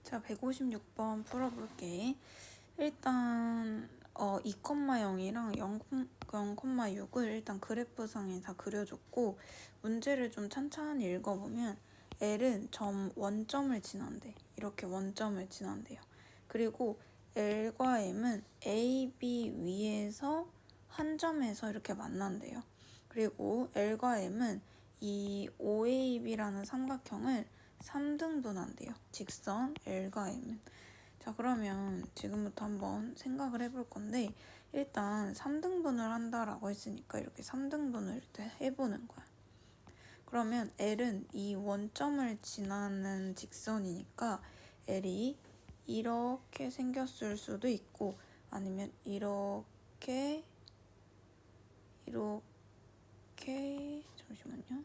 자, 156번 풀어볼게. 일단 2,0이랑 0,6을 일단 그래프상에 다 그려줬고, 문제를 좀 찬찬히 읽어보면 L은 원점을 지난대. 이렇게 원점을 지난대요. 그리고 L과 M은 A, B 위에서 한 점에서 이렇게 만난대요. 그리고 L과 M은 이 OAB라는 삼각형을 3등분한대요. 직선 L과 M은. 자, 그러면 지금부터 한번 생각을 해볼 건데, 일단 3등분을 한다라고 했으니까 이렇게 3등분을 해보는 거야. 그러면 L은 이 원점을 지나는 직선이니까 L이 이렇게 생겼을 수도 있고, 아니면 이렇게 잠시만요.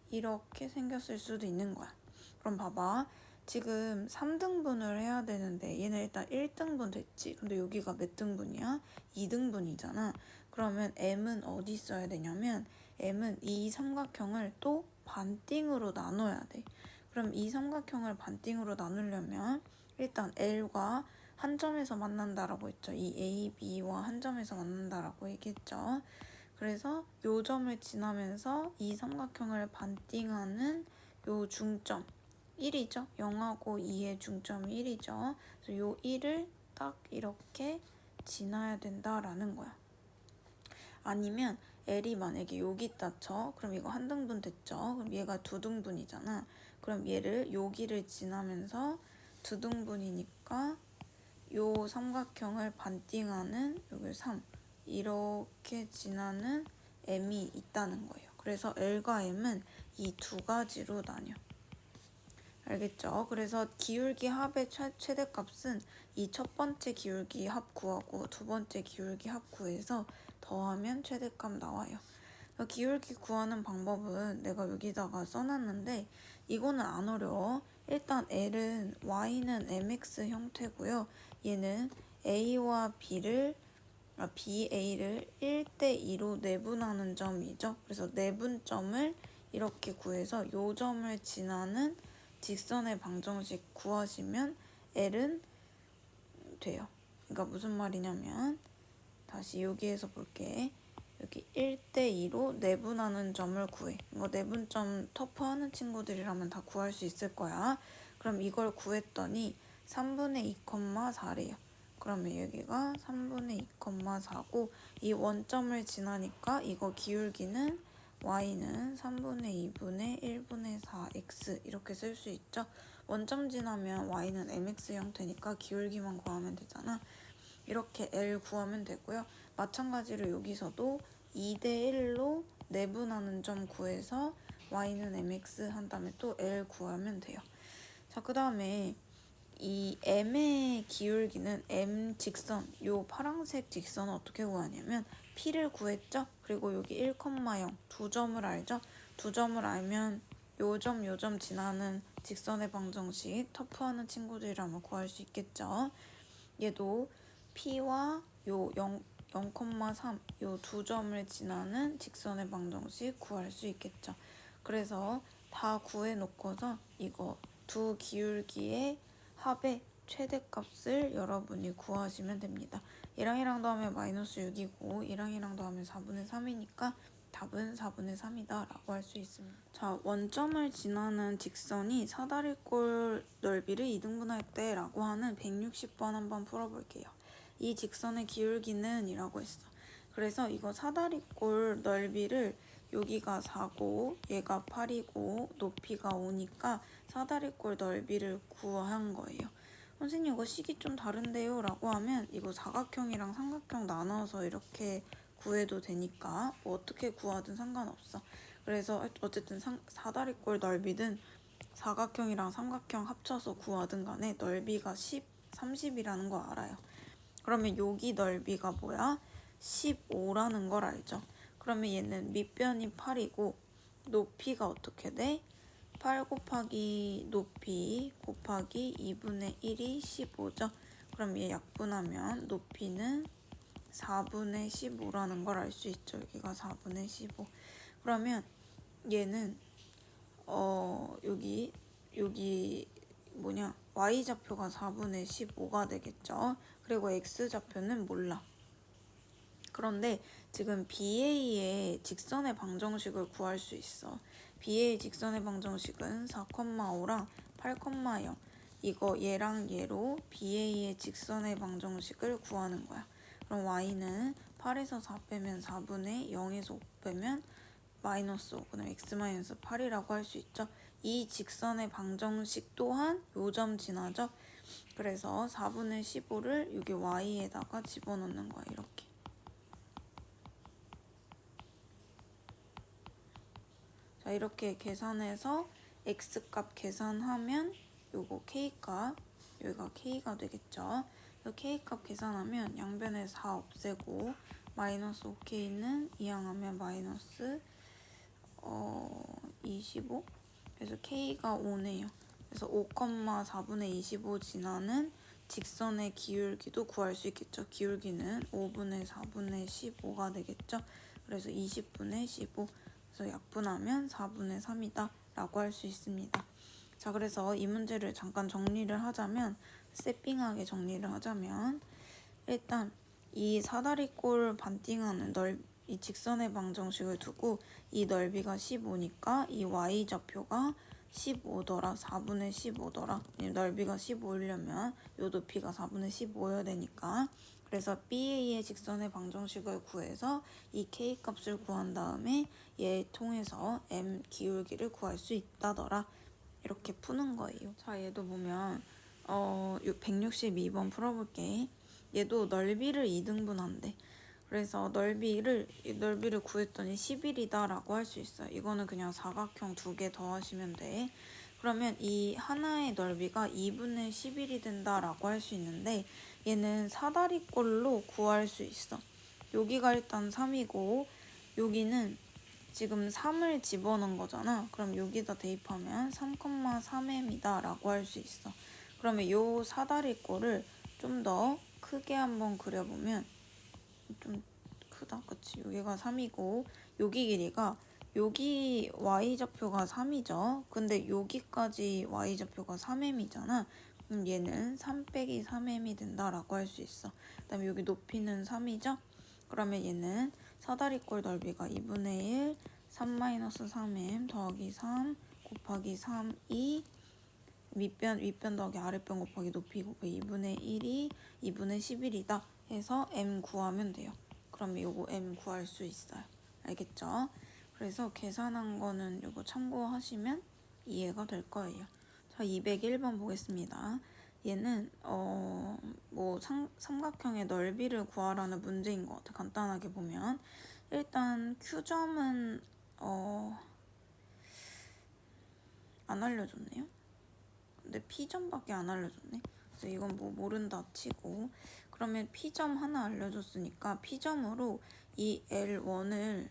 이렇게 생겼을 수도 있는 거야. 그럼 봐봐. 지금 3등분을 해야 되는데 얘는 일단 1등분 됐지. 근데 여기가 몇 등분이야? 2등분이잖아. 그러면 M은 어디 써야 되냐면 M은 이 삼각형을 또 반띵으로 나눠야 돼. 그럼 이 삼각형을 반띵으로 나누려면 일단 L과 한 점에서 만난다라고 했죠. 이 A, B와 한 점에서 만난다라고 얘기했죠. 그래서 요 점을 지나면서 이 삼각형을 반띵하는 요 중점 1이죠. 0하고 2의 중점이 1이죠. 그래서 요 1을 딱 이렇게 지나야 된다라는 거야. 아니면 L이 만약에 여기 있다 쳐. 그럼 이거 한 등분 됐죠. 그럼 얘가 두 등분이잖아. 그럼 얘를 여기를 지나면서 두 등분이니까 요 삼각형을 반띵하는 여기 3 이렇게 지나는 M이 있다는 거예요. 그래서 L과 M은 이 두 가지로 나뉘어. 알겠죠? 그래서 기울기 합의 최대값은 이 첫 번째 기울기 합 구하고 두 번째 기울기 합 구해서 더하면 최대값 나와요. 기울기 구하는 방법은 내가 여기다가 써놨는데 이거는 안 어려워. 일단 L은 Y는 MX 형태고요. 얘는 A와 BA를 1대2로 내분하는 점이죠. 그래서 내분점을 이렇게 구해서 요 점을 지나는 직선의 방정식 구하시면 L은 돼요. 그러니까 무슨 말이냐면 다시 여기에서 볼게. 여기 1대2로 내분하는 점을 구해. 이거 내분점 터프하는 친구들이라면 다 구할 수 있을 거야. 그럼 이걸 구했더니 3분의 2,4래요. 그러면 여기가 3분의 2,4고 이 원점을 지나니까 이거 기울기는 y는 3분의 2분의 1분의 4x 이렇게 쓸 수 있죠. 원점 지나면 y는 mx 형태니까 기울기만 구하면 되잖아. 이렇게 L 구하면 되고요. 마찬가지로 여기서도 2대1로 내분하는 점 구해서 y는 mx 한 다음에 또 L 구하면 돼요. 자, 그 다음에 이 M의 기울기는 M 직선, 요 파란색 직선은 어떻게 구하냐면 P를 구했죠? 그리고 여기 1,0 두 점을 알죠? 두 점을 알면 요 점 지나는 직선의 방정식 터프하는 친구들이라면 구할 수 있겠죠? 얘도 P와 요 0,3 요 두 점을 지나는 직선의 방정식 구할 수 있겠죠. 그래서 다 구해놓고서 이거 두 기울기의 합의 최대값을 여러분이 구하시면 됩니다. 1랑 1랑 더하면 마이너스 6이고 1랑 1랑 더하면 4분의 3이니까 답은 4분의 3이다 라고 할 수 있습니다. 자, 원점을 지나는 직선이 사다리꼴 넓이를 2등분할 때 라고 하는 160번 한번 풀어볼게요. 이 직선의 기울기는 이라고 했어. 그래서 이거 사다리꼴 넓이를 여기가 4고 얘가 8이고 높이가 5니까 사다리꼴 넓이를 구한 거예요. 선생님 이거 식이 좀 다른데요 라고 하면 이거 사각형이랑 삼각형 나눠서 이렇게 구해도 되니까 뭐 어떻게 구하든 상관없어. 그래서 어쨌든 사다리꼴 넓이든 사각형이랑 삼각형 합쳐서 구하든 간에 넓이가 30이라는 거 알아요. 그러면 여기 넓이가 뭐야? 15라는 걸 알죠? 그러면 얘는 밑변이 8이고 높이가 어떻게 돼? 8 곱하기 높이 곱하기 2분의 1이 15죠? 그럼 얘 약분하면 높이는 4분의 15라는 걸 알 수 있죠. 여기가 4분의 15. 그러면 얘는 여기 y좌표가 4분의 15가 되겠죠. 그리고 x좌표는 몰라. 그런데 지금 BA의 직선의 방정식을 구할 수 있어. BA의 직선의 방정식은 4,5랑 8,0 이거 얘랑 얘로 BA의 직선의 방정식을 구하는 거야. 그럼 y는 8에서 4 빼면 4분의 0에서 5 빼면 마이너스 5, 그다음 x-8이라고 할 수 있죠. 이 직선의 방정식 또한 요점 지나죠. 그래서 4분의 15를 여기 y에다가 집어넣는 거야. 이렇게. 자, 이렇게 계산해서 x값 계산하면 요거 k값, 여기가 k가 되겠죠. 그래서 k값 계산하면 양변에 4 없애고 마이너스 5k는 이항하면 마이너스 25. 그래서 k가 5네요. 그래서 5,4분의 25 지나는 직선의 기울기도 구할 수 있겠죠. 기울기는 5분의 4분의 15가 되겠죠. 그래서 20분의 15. 그래서 약분하면 4분의 3이다 라고 할 수 있습니다. 자, 그래서 이 문제를 잠깐 정리를 하자면, 세핑하게 정리를 하자면, 일단 이 사다리꼴 반띵하는 이 직선의 방정식을 두고 이 넓이가 15니까 이 y좌표가 15더라. 4분의 15더라. 넓이가 15이려면 요 높이가 4분의 15여야 되니까. 그래서 BA의 직선의 방정식을 구해서 이 K값을 구한 다음에 얘 통해서 M 기울기를 구할 수 있다더라. 이렇게 푸는 거예요. 자, 얘도 보면 162번 풀어볼게. 얘도 넓이를 2등분한대. 그래서 넓이를 구했더니 11이다 라고 할 수 있어요. 이거는 그냥 사각형 2개 더하시면 돼. 그러면 이 하나의 넓이가 2분의 11이 된다 라고 할 수 있는데, 얘는 사다리꼴로 구할 수 있어. 여기가 일단 3이고 여기는 지금 3을 집어넣은 거잖아. 그럼 여기다 대입하면 3,3m이다 라고 할 수 있어. 그러면 요 사다리꼴을 좀 더 크게 한번 그려보면, 좀 크다, 그치? 여기가 3이고 여기 길이가, 여기 y좌표가 3이죠. 근데 여기까지 y좌표가 3m이잖아. 그럼 얘는 3 빼기 3m이 된다라고 할 수 있어. 그 다음에 여기 높이는 3이죠. 그러면 얘는 사다리꼴 넓이가 2분의 1, 3-3m 더하기 3 곱하기 3, 2 윗변 더하기 아랫변 곱하기 높이 곱하기 2분의 1이 2분의 11이다 해서 m 구하면 돼요. 그러면 요거 m 구할 수 있어요. 알겠죠? 그래서 계산한 거는 요거 참고하시면 이해가 될 거예요. 자, 201번 보겠습니다. 얘는 삼각형의 넓이를 구하라는 문제인 것 같아. 간단하게 보면 일단 Q점은 안 알려줬네요. 근데 P점밖에 안 알려줬네. 그래서 이건 뭐 모른다 치고, 그러면 P점 하나 알려줬으니까 P점으로 이 L1을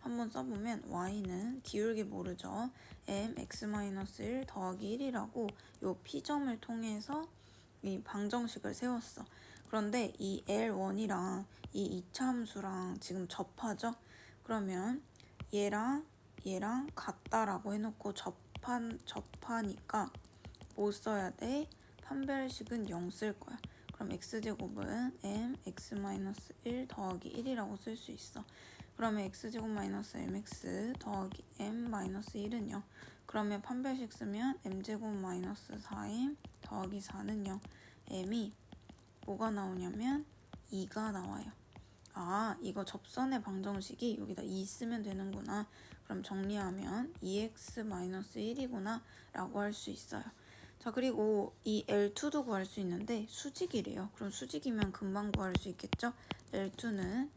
한번 써보면 y는 기울기 모르죠. m x-1 더하기 1이라고 요 P점을 통해서 이 방정식을 세웠어. 그런데 이 L1이랑 이 2차 함수랑 지금 접하죠. 그러면 얘랑 같다라고 해놓고 접하니까 뭐 써야 돼? 판별식은 0 쓸 거야. 그럼 x제곱은 m x-1 더하기 1이라고 쓸 수 있어. 그러면 x제곱 마이너스 mx 더하기 m-1은 0. 그러면 판별식 쓰면 m제곱 마이너스 4m 더하기 4는 0. m이 뭐가 나오냐면 2가 나와요. 아, 이거 접선의 방정식이 여기다 2 쓰면 되는구나. 그럼 정리하면 2x-1이구나 라고 할 수 있어요. 자, 그리고 이 L2도 구할 수 있는데 수직이래요. 그럼 수직이면 금방 구할 수 있겠죠? L2는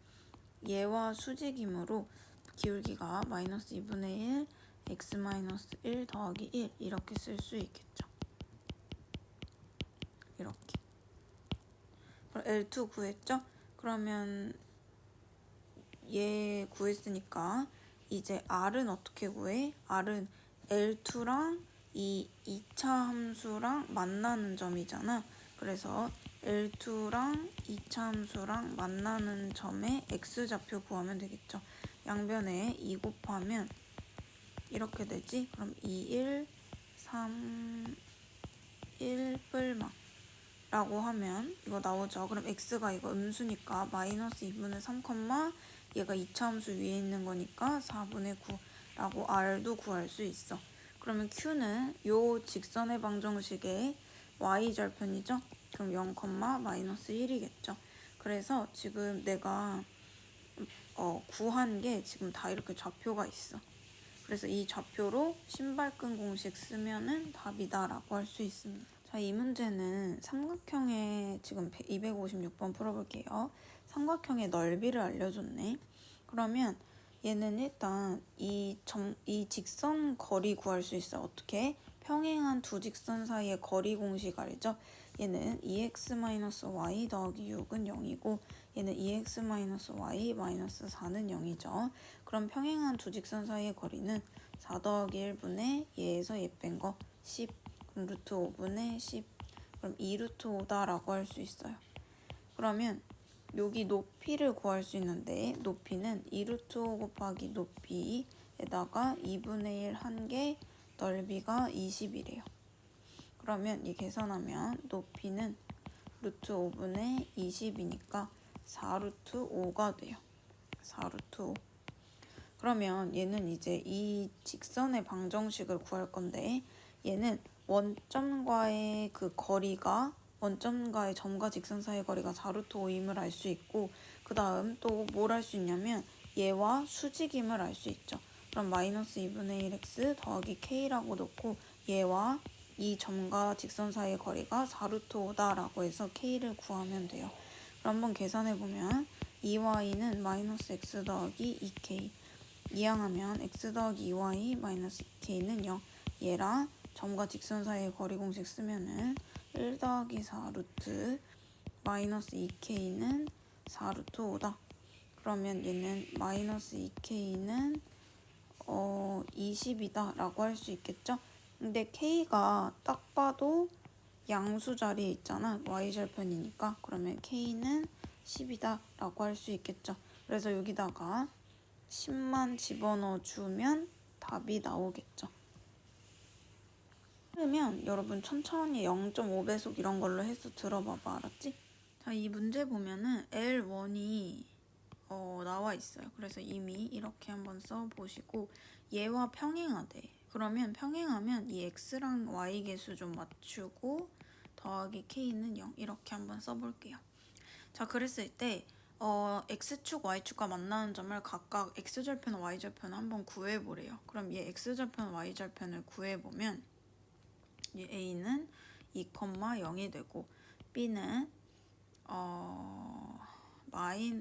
얘와 수직이므로 기울기가 마이너스 2분의 1 x-1 더하기 1 이렇게 쓸 수 있겠죠. 이렇게. 그럼 L2 구했죠? 그러면 얘 구했으니까 이제 R은 어떻게 구해? R은 L2랑 이 2차 함수랑 만나는 점이잖아. 그래서 L2랑 2차 함수랑 만나는 점의 x좌표 구하면 되겠죠. 양변에 2 곱하면 이렇게 되지? 그럼 2, 1, 3, 1 뿔마 라고 하면 이거 나오죠. 그럼 x가 이거 음수니까 마이너스 2분의 3, 얘가 2차 함수 위에 있는 거니까 4분의 9라고 r도 구할 수 있어. 그러면 q는 요 직선의 방정식의 y절편이죠. 그럼 0, 마이너스 1이겠죠. 그래서 지금 내가 구한 게 지금 다 이렇게 좌표가 있어. 그래서 이 좌표로 신발끈 공식 쓰면은 답이다 라고 할 수 있습니다. 자, 이 문제는 삼각형의 지금 256번 풀어볼게요. 삼각형의 넓이를 알려줬네. 그러면 얘는 일단 이 직선 거리 구할 수 있어. 어떻게? 평행한 두 직선 사이의 거리 공식 알죠? 얘는 2x-y 더하기 6은 0이고 얘는 2x-y 마이너스 4는 0이죠. 그럼 평행한 두 직선 사이의 거리는 4 더하기 1분의 얘에서 얘 뺀 거 10. 그럼 루트 5분의 10. 그럼 2 루트 5다 라고 할 수 있어요. 그러면 여기 높이를 구할 수 있는데 높이는 2 루트 5 곱하기 높이에다가 2분의 1 한 개 넓이가 20이래요. 그러면 이 계산하면 높이는 루트 5분의 20이니까 4 루트 5가 돼요. 4 루트 5. 그러면 얘는 이제 이 직선의 방정식을 구할 건데 얘는 원점과의 그 거리가 원점과의 점과 직선 사이의 거리가 4 루트 5임을 알 수 있고 그 다음 또 뭘 알 수 있냐면 얘와 수직임을 알 수 있죠. 그럼 마이너스 2분의 1x 더하기 k라고 놓고 얘와 이 점과 직선 사이의 거리가 4 루트 5다 라고 해서 k를 구하면 돼요. 그럼 한번 계산해보면 2y는 마이너스 x 더하기 2k 이항하면 x 더하기 2y 마이너스 2k는 0. 얘랑 점과 직선 사이의 거리 공식 쓰면은 1 더하기 4 루트 마이너스 2k는 4 루트 5다. 그러면 얘는 마이너스 2k는 20이다 라고 할 수 있겠죠? 근데 k가 딱 봐도 양수 자리에 있잖아. y절편이니까. 그러면 k는 10이다 라고 할 수 있겠죠. 그래서 여기다가 10만 집어넣어 주면 답이 나오겠죠. 그러면 여러분 천천히 0.5배속 이런 걸로 해서 들어봐봐. 알았지? 자, 이 문제 보면은 L1이 나와 있어요. 그래서 이미 이렇게 한번 써보시고 얘와 평행하대. 그러면 평행하면 이 x랑 y 개수 좀 맞추고 더하기 k는 0 이렇게 한번 써볼게요. 자, 그랬을 때 x축, y축과 만나는 점을 각각 x절편, y절편 한번 구해보래요. 그럼 얘 x절편, y절편을 구해보면 얘 a는 2,0이 되고 b는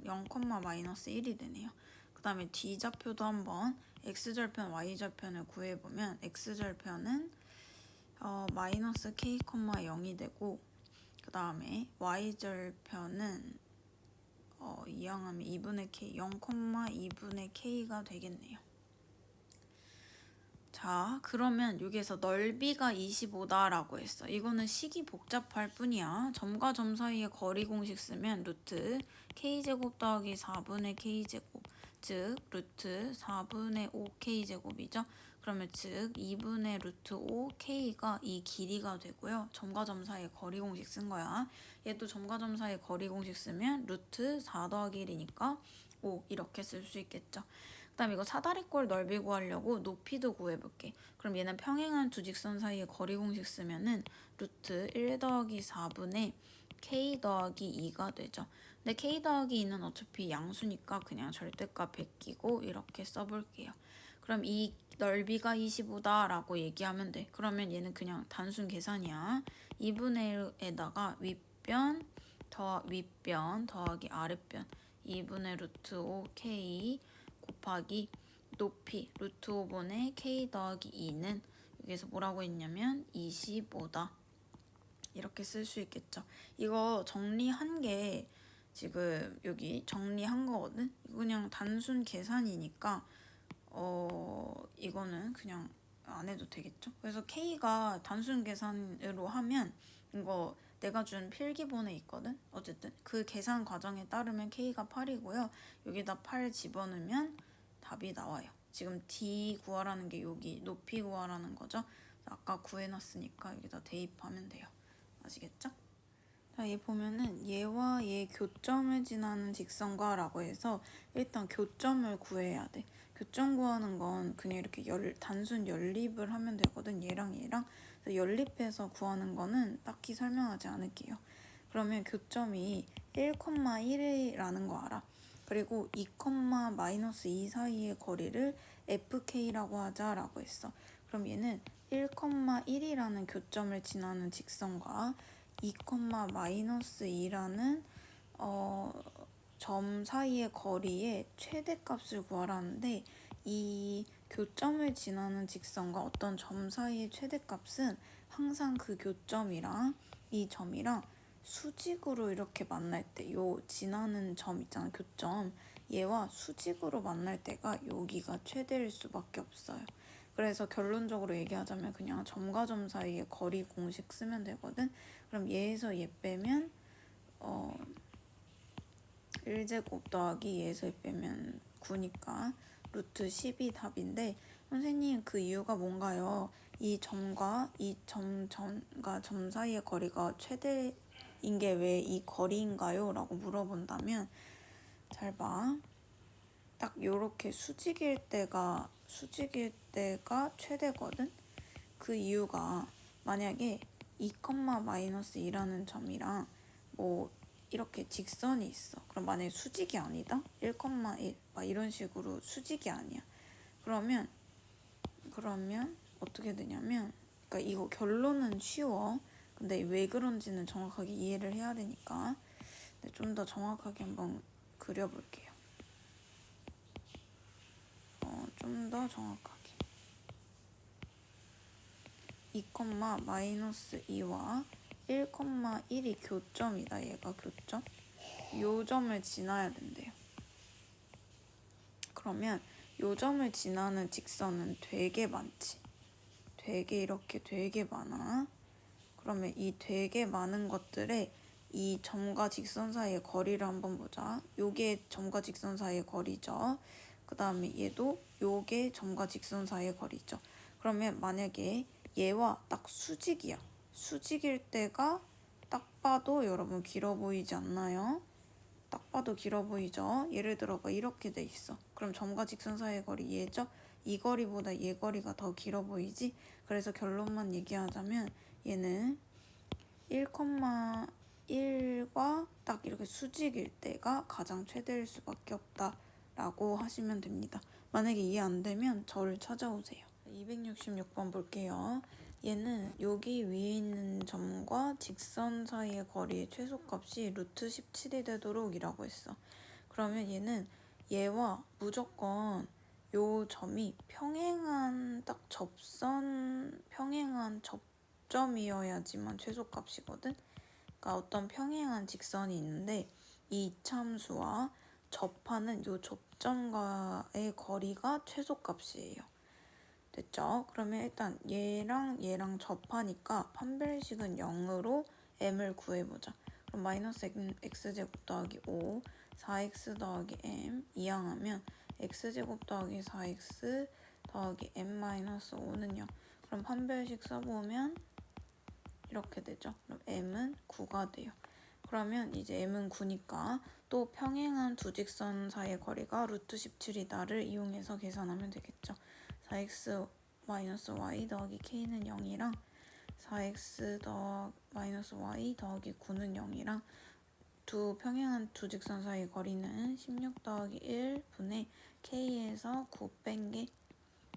0, 마이너스 1이 되네요. 그 다음에 D좌표도 한번 X절편, Y절편을 구해보면 X절편은 마이너스 K, 0이 되고 그 다음에 Y절편은 이항하면 2분의 K, 0, 2분의 K가 되겠네요. 자, 그러면 여기에서 넓이가 25다라고 했어. 이거는 식이 복잡할 뿐이야. 점과 점 사이의 거리 공식 쓰면 루트 k제곱 더하기 4분의 k제곱, 즉 루트 4분의 5k제곱이죠. 그러면 즉 2분의 루트 5k가 이 길이가 되고요. 점과 점 사이의 거리 공식 쓴 거야. 얘도 점과 점 사이의 거리 공식 쓰면 루트 4 더하기 1이니까 5 이렇게 쓸 수 있겠죠. 그 다음에 이거 사다리꼴 넓이 구하려고 높이도 구해볼게. 그럼 얘는 평행한 두 직선 사이의 거리 공식 쓰면은 루트 1 더하기 4분의 k 더하기 2가 되죠. 근데 k 더하기 2는 어차피 양수니까 그냥 절대값 베끼고 이렇게 써볼게요. 그럼 이 넓이가 25다 라고 얘기하면 돼. 그러면 얘는 그냥 단순 계산이야. 2분의 1에다가 윗변 더하기 아랫변 2분의 루트 5k 곱하기 높이 루트 5분의 k 더하기 2는 여기서 뭐라고 했냐면 25다. 이렇게 쓸 수 있겠죠. 이거 정리한 게 지금 여기 정리한 거거든. 이거 그냥 단순 계산이니까 이거는 그냥 안 해도 되겠죠. 그래서 k가 단순 계산으로 하면 이거 내가 준 필기본에 있거든. 어쨌든 그 계산 과정에 따르면 k가 8이고요. 여기다 8 집어넣으면 답이 나와요. 지금 d 구하라는 게 여기 높이 구하라는 거죠. 아까 구해놨으니까 여기다 대입하면 돼요. 아시겠죠? 자, 얘 보면은 얘와 얘 교점을 지나는 직선과라고 해서 일단 교점을 구해야 돼. 교점 구하는 건 그냥 이렇게 단순 연립을 하면 되거든. 얘랑 얘랑. 그래서 연립해서 구하는 거는 딱히 설명하지 않을게요. 그러면 교점이 1,1이라는 거 알아. 그리고 2,-2 사이의 거리를 FK라고 하자라고 했어. 그럼 얘는 1,1이라는 교점을 지나는 직선과 2,-2라는 점 사이의 거리의 최대값을 구하라는데 이 교점을 지나는 직선과 어떤 점 사이의 최대값은 항상 그 교점이랑 이 점이랑 수직으로 이렇게 만날 때 요 지나는 점 있잖아, 교점. 얘와 수직으로 만날 때가 여기가 최대일 수밖에 없어요. 그래서 결론적으로 얘기하자면 그냥 점과 점 사이의 거리 공식 쓰면 되거든. 그럼 얘에서 얘 빼면 1제곱 더하기 얘에서 얘 빼면 9니까 루트 10이 답인데 선생님 그 이유가 뭔가요? 이 점과 이 점과 점 사이의 거리가 최대인 게 왜 이 거리인가요? 라고 물어본다면 잘 봐. 딱 요렇게 수직일 때가 최대거든. 그 이유가 만약에 2,-2라는 점이랑 뭐 이렇게 직선이 있어. 그럼 만약에 수직이 아니다? 1,1 막 이런 식으로 수직이 아니야. 그러면 어떻게 되냐면 그러니까 이거 결론은 쉬워. 근데 왜 그런지는 정확하게 이해를 해야 되니까 좀 더 정확하게 한번 그려볼게요. 좀 더 정확하게 2,-2와 1,1이 교점이다. 얘가 교점. 요 점을 지나야 된대요. 그러면 요 점을 지나는 직선은 되게 많지. 되게 많아. 그러면 이 되게 많은 것들의 이 점과 직선 사이의 거리를 한번 보자. 요게 점과 직선 사이의 거리죠. 그 다음에 얘도 요게 점과 직선 사이의 거리죠. 그러면 만약에 얘와 딱 수직이야. 수직일 때가 딱 봐도 여러분 길어 보이지 않나요? 딱 봐도 길어 보이죠? 예를 들어봐 이렇게 돼 있어. 그럼 점과 직선 사이의 거리 얘죠? 이 거리보다 얘 거리가 더 길어 보이지? 그래서 결론만 얘기하자면 얘는 1,1과 딱 이렇게 수직일 때가 가장 최대일 수밖에 없다라고 하시면 됩니다. 만약에 이해 안 되면 저를 찾아오세요. 266번 볼게요. 얘는 여기 위에 있는 점과 직선 사이의 거리의 최소값이 루트 17이 되도록 이라고 했어. 그러면 얘는 얘와 무조건 요 점이 평행한 접점이어야지만 최소값이거든. 그러니까 어떤 평행한 직선이 있는데 이 이차함수와 접하는 요 접점과의 거리가 최소값이에요. 됐죠? 그러면 일단 얘랑 접하니까 판별식은 0으로 m을 구해보자. 그럼 마이너스 x제곱 더하기 5, 4x 더하기 m 이항하면 x제곱 더하기 4x 더하기 m 마이너스 5는 0. 그럼 판별식 써보면 이렇게 되죠. 그럼 m은 9가 돼요. 그러면 이제 m은 9니까 또 평행한 두 직선 사이의 거리가 루트 17이다를 이용해서 계산하면 되겠죠. 4x 마이너스 y 더하기 k는 0이랑 4x 마이너스 y 더하기 9는 0이랑 두 평행한 두 직선 사이의 거리는 16 더하기 1분의 k에서 9 뺀 게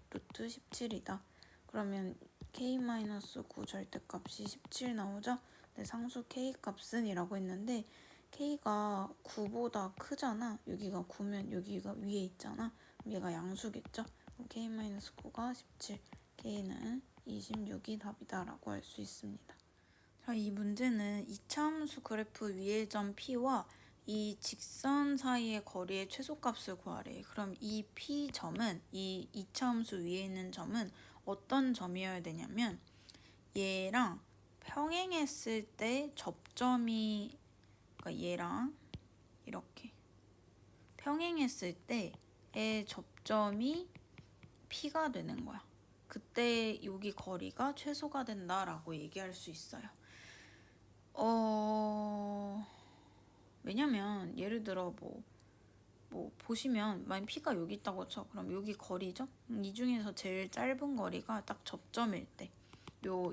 루트 17이다. 그러면 k-9 절대값이 17 나오죠? 네, 상수 k값은 이라고 했는데 k가 9보다 크잖아. 여기가 9면 여기가 위에 있잖아. 그럼 얘가 양수겠죠? k-9가 17, k는 26이 답이다 라고 할 수 있습니다. 자, 이 문제는 이차함수 그래프 위의 점 P와 이 직선 사이의 거리의 최소값을 구하래. 그럼 이 P점은 이 이차함수 위에 있는 점은 어떤 점이어야 되냐면 얘랑 평행했을 때 접점이 그러니까 얘랑 이렇게 평행했을 때의 접점이 P가 되는 거야. 그때 여기 거리가 최소가 된다라고 얘기할 수 있어요. 왜냐면 예를 들어 뭐 보시면 만약 P가 여기 있다고 쳐. 그럼 여기 거리죠? 이 중에서 제일 짧은 거리가 딱 접점일 때,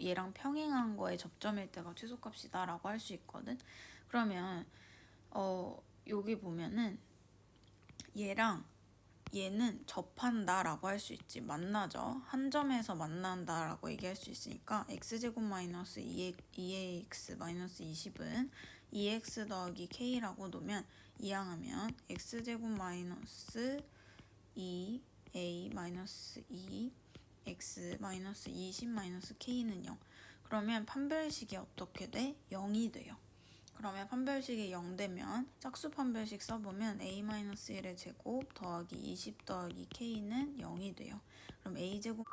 얘랑 평행한 거에 접점일 때가 최소값이다 라고 할 수 있거든. 그러면 여기 보면은 얘랑 얘는 접한다 라고 할 수 있지. 만나죠. 한 점에서 만난다 라고 얘기할 수 있으니까 x제곱 마이너스 2ax 마이너스 20은 2x 더하기 k라고 놓으면 이항하면 x제곱 마이너스 2a 마이너스 2 x 마이너스 20 마이너스 k는 0. 그러면 판별식이 어떻게 돼? 0이 돼요. 그러면 판별식이 0 되면 짝수 판별식 써보면 a-1의 제곱 더하기 20 더하기 k는 0이 돼요. 그럼 a제곱,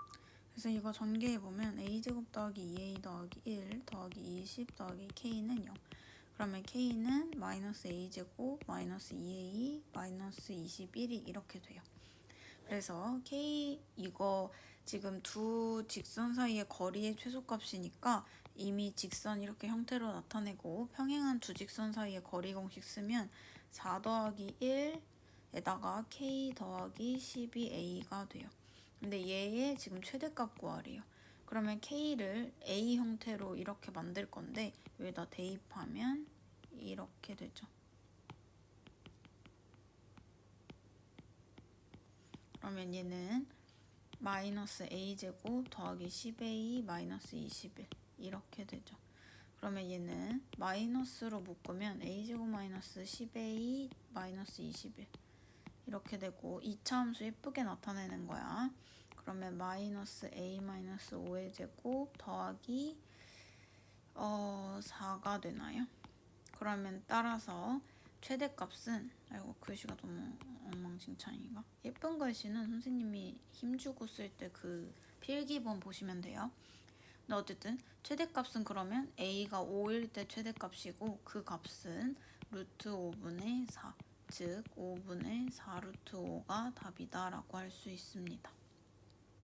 그래서 이거 전개해보면 a제곱 더하기 2a 더하기 1 더하기 20 더하기 k는 0. 그러면 k는 마이너스 a제곱 마이너스 2a 마이너스 21이 이렇게 돼요. 그래서 k 이거 지금 두 직선 사이의 거리의 최소값이니까 이미 직선 이렇게 형태로 나타내고 평행한 두 직선 사이의 거리 공식 쓰면 4 더하기 1에다가 k 더하기 12a가 돼요. 근데 얘의 지금 최대값 구하래요. 그러면 k를 a 형태로 이렇게 만들 건데 여기다 대입하면 이렇게 되죠. 그러면 얘는 마이너스 a제곱 더하기 10a 마이너스 21 이렇게 되죠. 그러면 얘는 마이너스로 묶으면 a제곱 마이너스 10a 마이너스 21 이렇게 되고 2차 함수 예쁘게 나타내는 거야. 그러면 마이너스 a 마이너스 5의 제곱 더하기 4가 되나요? 그러면 따라서 최대값은, 아이고 글씨가 너무 엉망진창인가? 예쁜 글씨는 선생님이 힘주고 쓸 때 그 필기본 보시면 돼요. 근데 어쨌든 최대값은 그러면 a가 5일 때 최대값이고 그 값은 루트 5분의 4, 즉 5분의 4 루트 5가 답이다 라고 할 수 있습니다.